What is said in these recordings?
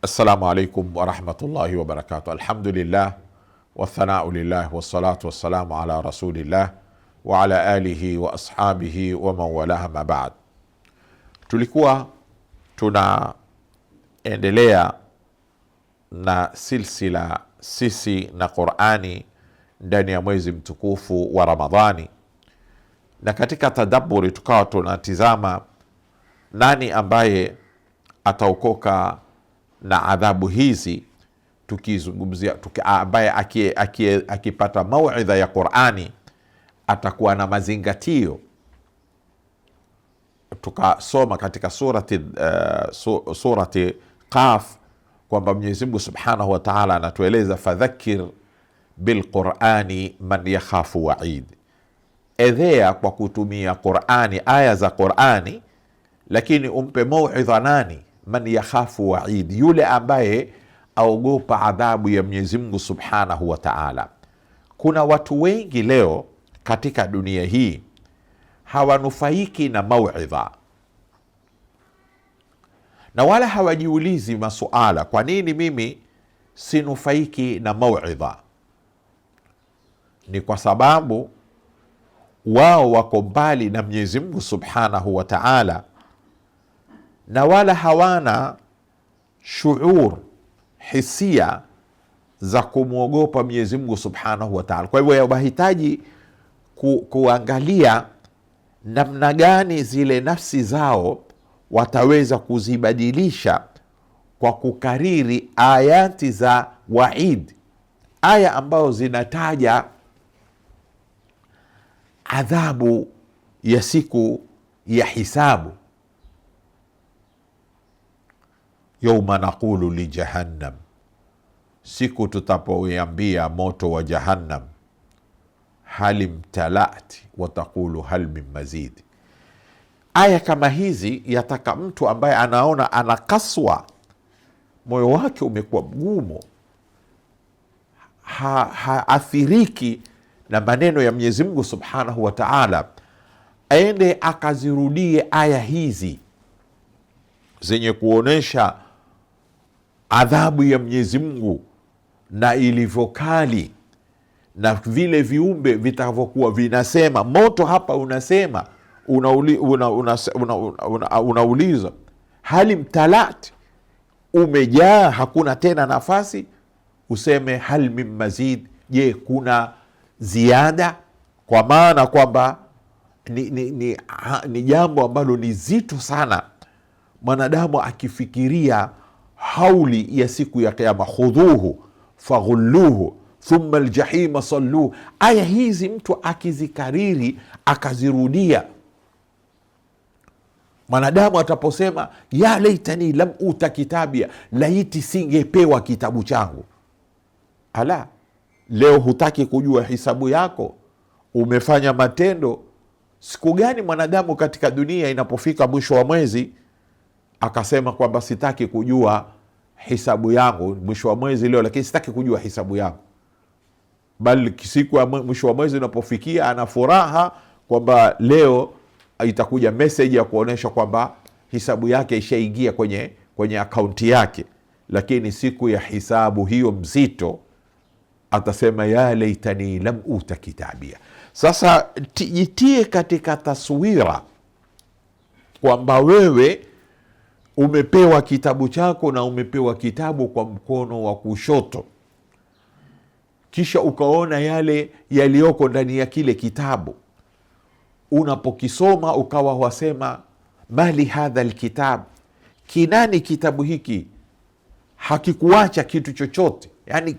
Assalamu alaikum warahmatullahi wabarakatuh. Alhamdulillah wathanau lillah wassalatu wassalamu ala rasulillah wa ala alihi wa ashabihi wa man walaha ma ba'd. Tulikuwa tunaendelea na silsila sisi na Qur'ani ndani ya mwezi mtukufu wa Ramadhani, na katika tadabburi tukawa tunatizama nani ambaye ataokoka na adhabu hizi, tukizungumzia ambaye akipata mauidha ya Qur'ani atakuwa na mazingatio. Tukasoma katika surati Qaf kwamba Mwenyezi Mungu Subhanahu wa Ta'ala anatueleza fadhakkir bilqurani man yakhafu wa'id, edhea kwa kutumia Qur'ani, aya za Qur'ani, lakini umpe mauidha nani? Man yakhafu wa'id, yule ambaye aogopa adhabu ya Mwenyezi Mungu Subhanahu wa Ta'ala. Kuna watu wengi leo katika dunia hii hawanufaiki na mauidha na wala hawajiulizi masuala, kwa nini mimi sinufaiki na mauidha? Ni kwa sababu wao wako mbali na Mwenyezi Mungu Subhanahu wa Ta'ala na wala hawana shuur, hisia za kumwogopa Mwenyezi Mungu Subhanahu wa Ta'ala. Kwa hivyo wahitaji kuangalia namna gani zile nafsi zao wataweza kuzibadilisha kwa kukariri ayati za waid, aya ambazo zinataja adhabu ya siku ya hisabu. Yauma naqulu li jahannam, siku tutapoiambia moto wa Jahannam, halim talati wataqulu hal min mazid. Aya kama hizi yataka mtu ambaye anaona anakaswa, moyo wake umekuwa mgumu, haathiriki na maneno ya Mwenyezi Mungu Subhanahu wa Ta'ala, aende akazirudie aya hizi zenye kuonesha adhabu ya Mwenyezi Mungu na ilivyokali, na vile viumbe vitakavyokuwa vinasema. Moto hapa unasema, unauliza hali mtalat, umejaa, hakuna tena nafasi. Useme hal min mazid, je kuna ziada? Kwa maana kwamba ni jambo ambalo ni zito sana mwanadamu akifikiria hauli ya siku ya Kiyama, khudhuhu faghulluhu thumma aljahima salluhu. Aya hizi mtu akizikariri akazirudia, mwanadamu ataposema ya laitani lam uta kitabia, laiti singepewa kitabu changu. Ala, leo hutaki kujua hisabu yako, umefanya matendo. Siku gani mwanadamu katika dunia inapofika mwisho wa mwezi akasema kwamba sitaki kujua hisabu yangu mwisho wa mwezi leo, lakini sitaki kujua hisabu yangu? Bali siku ya mwisho wa mwezi inapofikia ana furaha kwamba leo itakuja message ya kuonesha kwamba hisabu yake ishaingia kwenye akaunti yake. Lakini siku ya hisabu hiyo mzito atasema ya laitani lam uta kitabia. Sasa jitie katika taswira kwamba wewe umepewa kitabu chako na umepewa kitabu kwa mkono wa kushoto, kisha ukaona yale yaliyoko ndani ya kile kitabu. Unapokisoma ukawa wasema mali hadha alkitab, kinani kitabu hiki? Hakikuacha kitu chochote, yani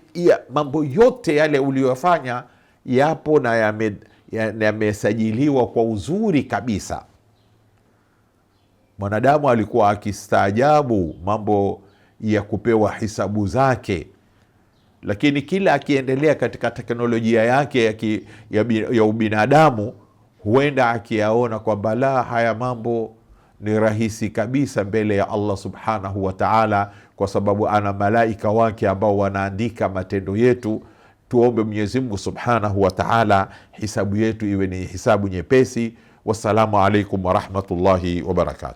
mambo yote yale uliyofanya yapo na yamesajiliwa kwa uzuri kabisa. Mwanadamu alikuwa akistaajabu mambo ya kupewa hisabu zake, lakini kila akiendelea katika teknolojia yake ya ubinadamu, huenda akiyaona kwamba la, haya mambo ni rahisi kabisa mbele ya Allah Subhanahu wa Ta'ala, kwa sababu ana malaika wake ambao wanaandika matendo yetu. Tuombe Mwenyezi Mungu Subhanahu wa Ta'ala hisabu yetu iwe ni hisabu nyepesi. Wassalamu alaikum warahmatullahi wabarakatuh.